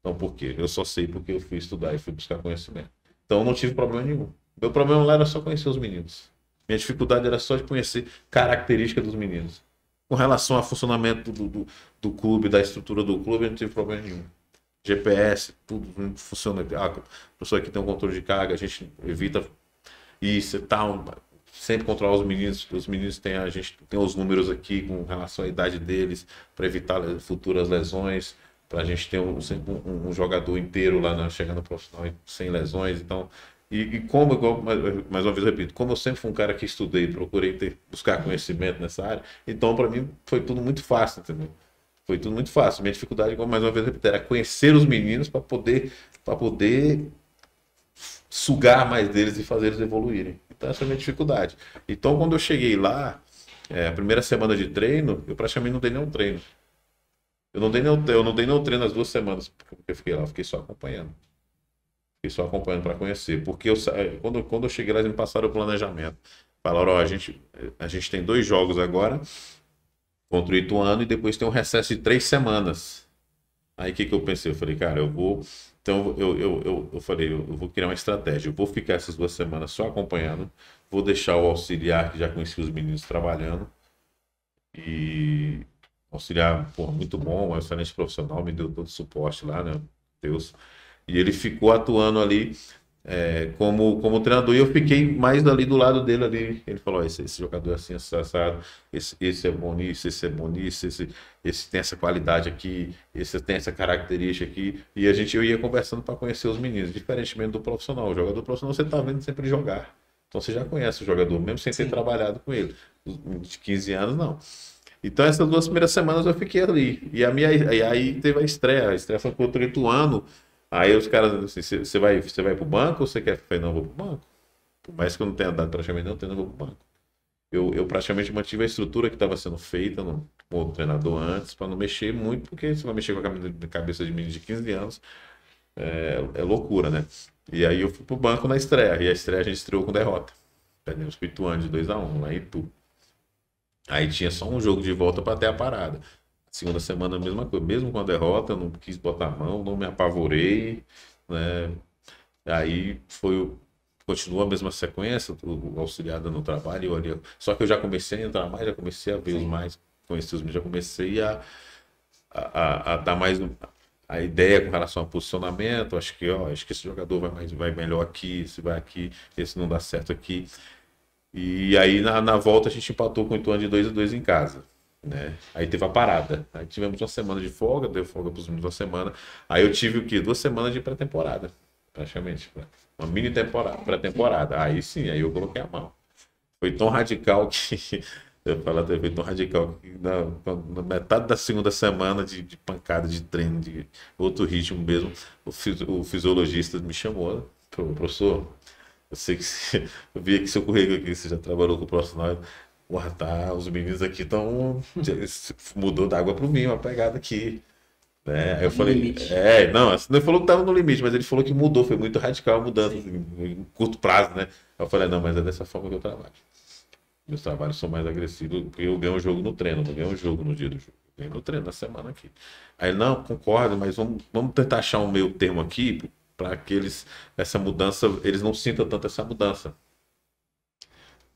Então, por quê? Eu só sei porque eu fui estudar e fui buscar conhecimento. Então, eu não tive problema nenhum. Meu problema lá era só conhecer os meninos. Minha dificuldade era só de conhecer características dos meninos. Com relação ao funcionamento do clube, da estrutura do clube, eu não tive problema nenhum. GPS, tudo funciona. O professor aqui tem um controle de carga, a gente evita isso e tal. Sempre controlar os meninos. Os meninos a gente tem os números aqui com relação à idade deles, para evitar futuras lesões, para a gente ter sempre um jogador inteiro lá chegando no profissional sem lesões. Então, mais uma vez eu repito, como eu sempre fui um cara que estudei, procurei buscar conhecimento nessa área, então para mim foi tudo muito fácil, entendeu? Foi tudo muito fácil. Minha dificuldade, mais uma vez eu repito, era conhecer os meninos para poder sugar mais deles e fazer eles evoluírem. Então essa é a minha dificuldade. Então quando eu cheguei lá, a primeira semana de treino, eu praticamente não dei nenhum treino. Eu não dei nenhum treino as 2 semanas que eu fiquei lá, eu fiquei só acompanhando. Fiquei só acompanhando para conhecer. Porque quando eu cheguei lá, eles me passaram o planejamento. Falaram, ó, a gente tem 2 jogos agora, contra o Ituano, e depois tem um recesso de 3 semanas. Aí o que eu pensei? Eu falei, cara, eu vou... Então eu falei, eu vou criar uma estratégia. Eu vou ficar essas 2 semanas só acompanhando. Vou deixar o auxiliar, que já conhecia os meninos, trabalhando. E... auxiliar, pô, muito bom, um excelente profissional, me deu todo o suporte lá, né? Deus. E ele ficou atuando ali como treinador, e eu fiquei mais ali do lado dele ali. Ele falou, esse jogador é assim, assado, esse é bom nisso, esse é bom nisso, esse tem essa qualidade aqui, esse tem essa característica aqui. E eu ia conversando para conhecer os meninos, diferentemente do profissional. O jogador profissional você está vendo sempre jogar. Então você já conhece o jogador, mesmo sem ter trabalhado com ele. De 15 anos, não. Então, essas 2 primeiras semanas eu fiquei ali. E aí teve a estreia. A estreia foi contra o Ituano. Aí os caras assim, você vai pro banco ou você quer? Eu falei, não, eu vou pro banco. Por mais que eu não tenha dado praticamente não, eu vou pro banco. Eu praticamente mantive a estrutura que estava sendo feita com o treinador antes, para não mexer muito, porque se vai mexer com a cabeça de menino de 15 anos, é loucura, né? E aí eu fui pro banco na estreia. E a estreia a gente estreou com derrota. Perdemos pro Ituano de 2-1 lá em Itu. Aí tinha só um jogo de volta para ter a parada. Segunda semana, a mesma coisa. Mesmo com a derrota, eu não quis botar a mão, não me apavorei, né? Aí continua a mesma sequência, o auxiliado no trabalho, eu olhei. Só que eu já comecei a entrar mais, já comecei a ver os Sim. mais, conhecer os meninos, já comecei a dar mais a ideia com relação ao posicionamento. Acho que, ó, acho que esse jogador vai melhor aqui, esse vai aqui, esse não dá certo aqui. E aí na volta a gente empatou com o Ituano de 2-2 em casa. Né? Aí teve a parada. Aí tivemos uma semana de folga, deu folga para os meninos uma semana. Aí eu tive o quê? 2 semanas de pré-temporada, praticamente. Uma mini temporada, pré-temporada. Aí sim, aí eu coloquei a mão. Foi tão radical que. Eu falo, foi tão radical que na metade da segunda semana de pancada de treino, de outro ritmo mesmo, o fisiologista me chamou, professor. Eu sei que eu vi aqui seu currículo aqui, você já trabalhou com o profissional. Porra, tá, os meninos aqui estão. Mudou da água pro vinho, uma pegada aqui. Né? Aí eu falei, Limite. não, assim, não falou que tava no limite, mas ele falou que mudou, foi muito radical a mudança, Sim. em curto prazo, né? Aí eu falei, não, mas é dessa forma que eu trabalho. Meus trabalhos são mais agressivos, porque eu ganho o jogo no treino, não ganho o jogo no dia do jogo. Eu ganho no treino na semana aqui. Aí, não, concordo, mas vamos tentar achar um meio termo aqui para que essa mudança, eles não sintam tanto essa mudança.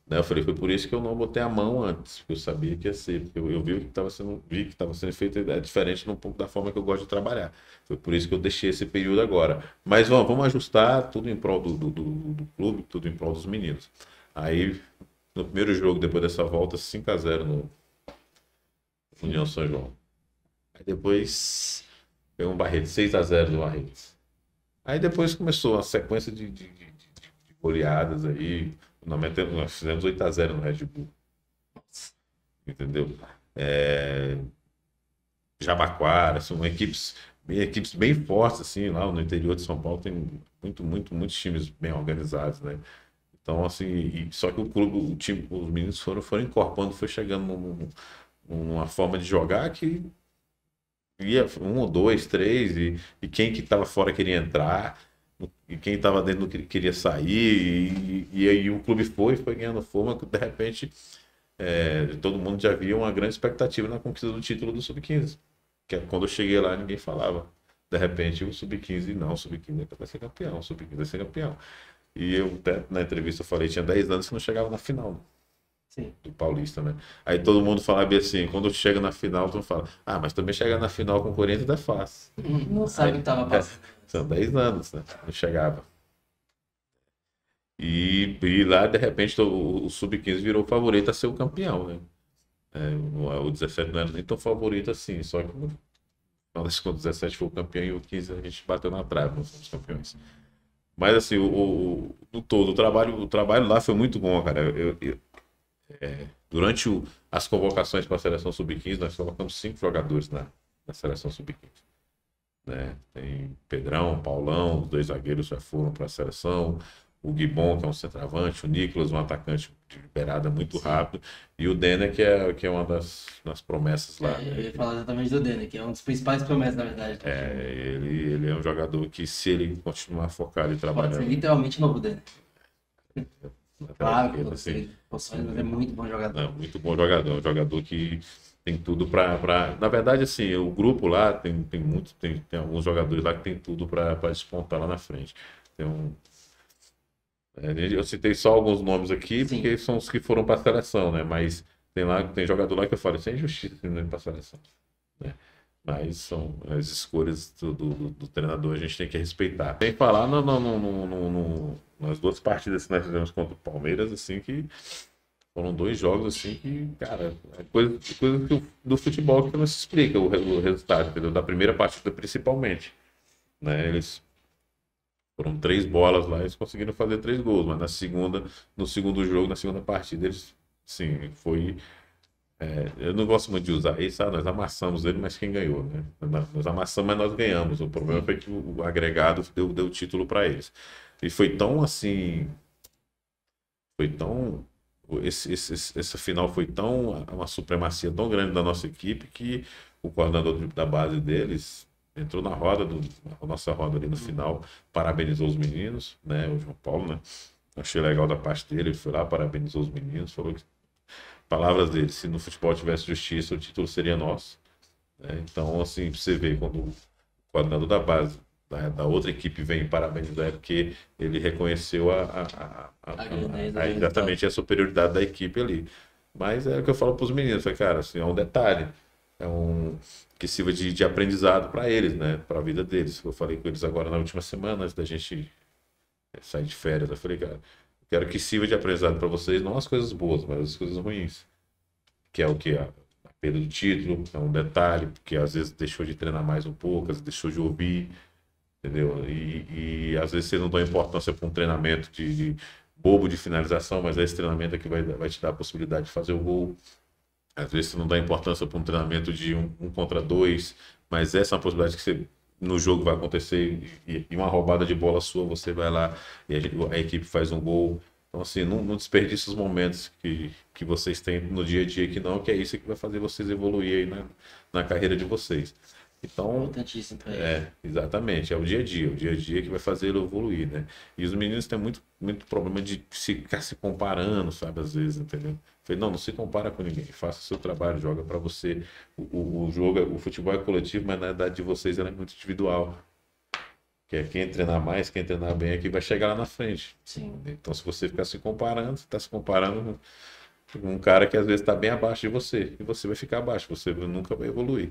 Né? Eu falei, foi por isso que eu não botei a mão antes, porque eu sabia que ia ser, porque eu vi que estava sendo feito diferente um pouco da forma que eu gosto de trabalhar. Foi por isso que eu deixei esse período agora. Mas vamos ajustar tudo em prol do clube, tudo em prol dos meninos. Aí, no primeiro jogo, depois dessa volta, 5-0 no União São João. Aí depois, pegou um Barretos, 6-0 do Barretos. Aí depois começou a sequência de goleadas aí. Nós fizemos 8-0 no Red Bull. Entendeu? Jabaquara, são equipes bem fortes, assim, lá no interior de São Paulo tem muitos times bem organizados, né? Então, assim, só que o clube, o time, os meninos foram encorpando, foi chegando numa forma de jogar que ia um ou dois, três, e quem que estava fora queria entrar, e quem estava dentro queria sair, e aí o clube foi ganhando forma, que de repente todo mundo já via uma grande expectativa na conquista do título do Sub-15. Que quando eu cheguei lá, ninguém falava. De repente, o Sub-15, não, o Sub-15 vai ser campeão, o Sub-15 vai ser campeão. E eu até na entrevista eu falei, tinha 10 anos que não chegava na final. Sim. Do Paulista, né? Aí todo mundo falava assim, quando chega na final, tu fala, mas também chegar na final com o Corinthians é fácil. Não sabe o que tava passando. São 10 anos, né? Não chegava. E lá, de repente, o Sub-15 virou favorito a ser o campeão, né? O 17 não era nem tão favorito assim, só que no final das contas, o 17 foi o campeão e o 15 a gente bateu na trave, nós fomos campeões. Mas assim, no todo, o trabalho lá foi muito bom, cara. Durante as convocações para a seleção sub-15, nós colocamos 5 jogadores na seleção sub-15. Né? Tem Pedrão, Paulão, os 2 zagueiros já foram para a seleção, o Guibon, que é um centroavante, o Nicolas, um atacante de liberada muito rápido, e o Denner, que é uma das promessas lá. Eu ia falar exatamente do Denner, que é um dos principais promessas, na verdade. Ele é um jogador que, se ele continuar focado e Pode ser trabalhando. literalmente o novo Denner. Claro, Ele, assim, mas é muito bom jogador. muito bom jogador, um jogador que tem tudo para. Na verdade, assim, o grupo lá tem alguns jogadores lá que tem tudo para despontar lá na frente. Eu citei só alguns nomes aqui, Sim. porque são os que foram para a seleção, né? Mas tem jogador lá que eu falo, isso é injustiça não ir para a seleção. Né? Mas são as escolhas do treinador, a gente tem que respeitar. Tem que falar nas 2 partidas que nós fizemos contra o Palmeiras, assim, que foram 2 jogos, assim, que, cara, é coisa do futebol que não se explica o resultado, entendeu? Da primeira partida, principalmente. Né? Eles foram 3 bolas lá, eles conseguiram fazer 3 gols, mas no segundo jogo, na segunda partida, eles, sim, foi. Eu não gosto muito de usar isso, nós amassamos ele, mas quem ganhou, né? Nós amassamos, mas nós ganhamos. O problema foi que o agregado deu título para eles. E foi tão assim. Essa final foi uma supremacia tão grande da nossa equipe que o coordenador da base deles entrou na nossa roda ali no final, parabenizou os meninos, né? O João Paulo, né? Achei legal da parte dele, ele foi lá, parabenizou os meninos, falou que palavras dele, se no futebol tivesse justiça, o título seria nosso. né? Então, assim, você vê quando o coordenador da base da outra equipe vem parabenizar é porque ele reconheceu A grandeza do resultado. exatamente a superioridade da equipe ali. Mas é o que eu falo para os meninos, foi, cara, assim, é um detalhe, é um que sirva de aprendizado para eles, né, para a vida deles. Eu falei com eles agora na última semana, antes da gente sair de férias, eu falei, cara, quero que sirva de aprendizado para vocês, não as coisas boas, mas as coisas ruins, que é o que? A perda do título, é um detalhe, porque às vezes deixou de treinar mais um pouco, às vezes deixou de ouvir, entendeu? E às vezes você não dá importância para um treinamento de bobo de finalização, mas esse treinamento é que vai te dar a possibilidade de fazer o gol. Às vezes você não dá importância para um treinamento de um contra dois, mas essa é uma possibilidade que você, no jogo vai acontecer e uma roubada de bola sua, você vai lá e a equipe faz um gol. Então, assim, não desperdice os momentos que vocês têm no dia a dia, que é isso que vai fazer vocês evoluir aí na carreira de vocês. Então, Importantíssimo para eles. exatamente, é o dia a dia que vai fazer ele evoluir, né? E os meninos têm muito problema de ficar se comparando, sabe, às vezes, entendeu? Falei, não se compara com ninguém, faça o seu trabalho, joga para você. O jogo, o futebol é coletivo, mas na idade de vocês ela é muito individual. Que é quem treinar mais, quem treinar bem aqui vai chegar lá na frente. Sim. Então, se você ficar se comparando, você está se comparando com um cara que às vezes está bem abaixo de você, e você vai ficar abaixo, você nunca vai evoluir.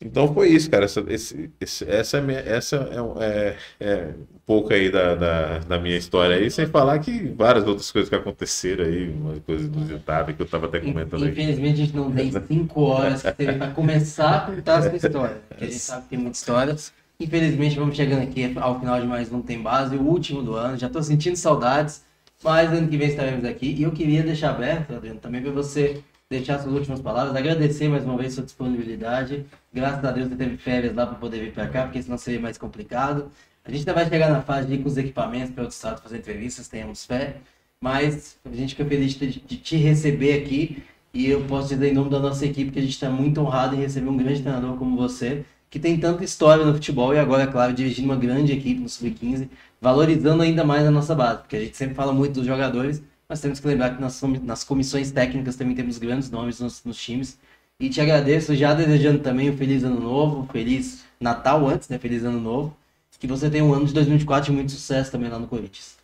Então foi isso, cara. Essa é um pouco aí da minha história aí, sem falar que várias outras coisas que aconteceram aí, uma coisa inusitada que eu estava até comentando aí. Infelizmente a gente não tem 5 horas que teve para começar a contar a sua história, porque a gente sabe que tem muitas histórias. Infelizmente vamos chegando aqui ao final de mais um Tem Base, o último do ano. Já estou sentindo saudades, mas ano que vem estaremos aqui. E eu queria deixar aberto, Adriano, também para você deixar suas últimas palavras, agradecer mais uma vez sua disponibilidade. Graças a Deus você teve férias lá para poder vir para cá, porque senão seria mais complicado. A gente ainda vai chegar na fase de ir com os equipamentos para outro estado fazer entrevistas, tenhamos fé. Mas a gente fica feliz de te receber aqui. E eu posso dizer em nome da nossa equipe que a gente está muito honrado em receber um grande treinador como você, que tem tanta história no futebol e agora, é claro, dirigindo uma grande equipe no Sub-15, valorizando ainda mais a nossa base, porque a gente sempre fala muito dos jogadores, mas temos que lembrar que nas comissões técnicas também temos grandes nomes nos times. E te agradeço, já desejando também um feliz ano novo, feliz Natal antes, né? Feliz ano novo. Que você tenha um ano de 2024 de muito sucesso também lá no Corinthians.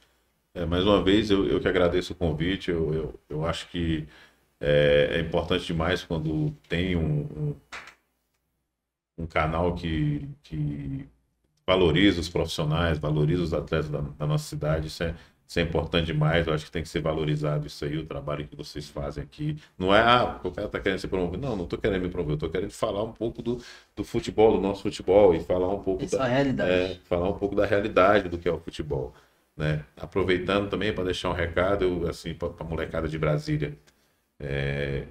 Mais uma vez, eu que agradeço o convite. Eu acho que é importante demais quando tem um canal que valoriza os profissionais, valoriza os atletas da nossa cidade. Isso é importante demais. Eu acho que tem que ser valorizado isso aí, o trabalho que vocês fazem aqui. Não é, o cara está querendo se promover. Não estou querendo me promover. Eu estou querendo falar um pouco do futebol, do nosso futebol, e falar um pouco Essa é a realidade. falar um pouco da realidade do que é o futebol, né? Aproveitando também para deixar um recado, assim, para a molecada de Brasília. É,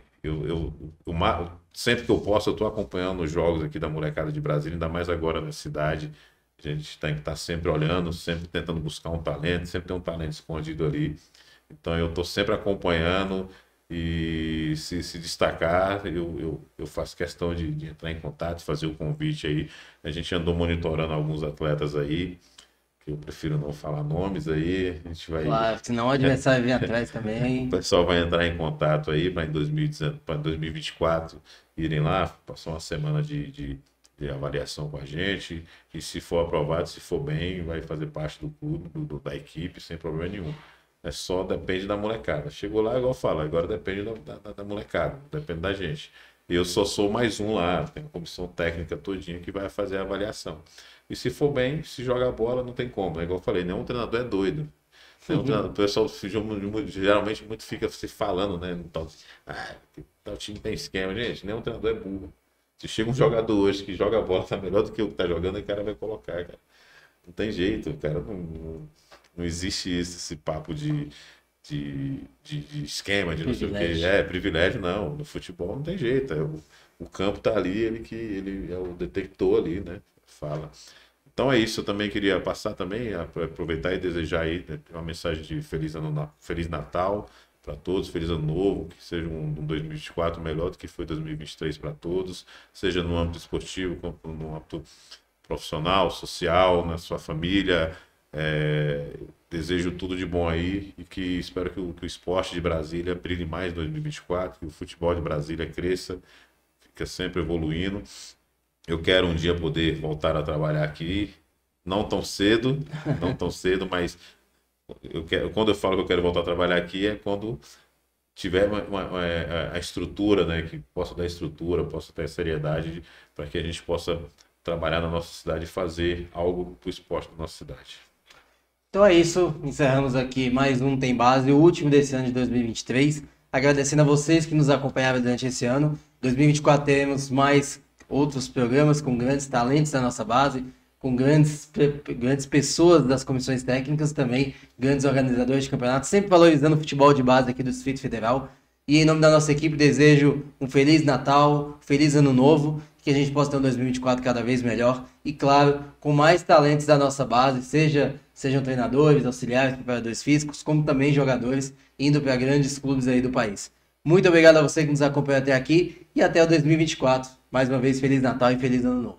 sempre que eu posso, eu estou acompanhando os jogos aqui da molecada de Brasília, ainda mais agora na cidade. A gente tem que estar sempre olhando, sempre tentando buscar um talento, sempre tem um talento escondido ali. Então eu estou sempre acompanhando e se destacar, eu faço questão de entrar em contato, fazer o convite aí. A gente andou monitorando alguns atletas aí, que eu prefiro não falar nomes aí. A gente vai. Claro, senão o adversário vem atrás O também. pessoal vai entrar em contato aí para em 2019, para 2024 irem lá, passar uma semana de avaliação com a gente. E se for aprovado, se for bem, vai fazer parte do clube, da equipe, sem problema nenhum. É só depende da molecada. Chegou lá, igual eu falo, agora depende da molecada, depende da gente. Eu só sou mais um lá, tem uma comissão técnica todinha que vai fazer a avaliação. E se for bem, se joga a bola, não tem como. É igual eu falei, nenhum treinador é doido. O pessoal geralmente muito fica se falando, né? Tal time tem esquema, gente. Nenhum treinador é burro. Se chega um jogador hoje que joga a bola, tá melhor do que o que tá jogando, o cara vai colocar, cara. Não tem jeito, cara. Não existe esse papo de esquema, de não sei o quê. Privilégio não. No futebol não tem jeito. O campo tá ali, ele é o detector ali, né? Fala. Então é isso, eu também queria passar também, aproveitar e desejar aí, né, uma mensagem de Feliz Natal para todos, Feliz Ano Novo, que seja um 2024 melhor do que foi 2023 para todos, seja no âmbito esportivo, como no âmbito profissional, social, na sua família. Desejo tudo de bom aí e que espero que o esporte de Brasília brilhe mais em 2024, que o futebol de Brasília cresça fica sempre evoluindo. Eu quero um dia poder voltar a trabalhar aqui, não tão cedo, mas quando eu falo que eu quero voltar a trabalhar aqui é quando tiver a estrutura, né, que possa dar estrutura, possa ter seriedade para que a gente possa trabalhar na nossa cidade e fazer algo para o esporte da nossa cidade. Então é isso, encerramos aqui mais um Tem Base, o último desse ano de 2023. Agradecendo a vocês que nos acompanharam durante esse ano. 2024 teremos mais outros programas com grandes talentos da nossa base, com grandes pessoas das comissões técnicas também, grandes organizadores de campeonatos, sempre valorizando o futebol de base aqui do Distrito Federal. E em nome da nossa equipe, desejo um Feliz Natal, Feliz Ano Novo, que a gente possa ter um 2024 cada vez melhor e, claro, com mais talentos da nossa base, sejam treinadores, auxiliares, preparadores físicos, como também jogadores, indo para grandes clubes aí do país. Muito obrigado a você que nos acompanhou até aqui e até o 2024. Mais uma vez, Feliz Natal e Feliz Ano Novo.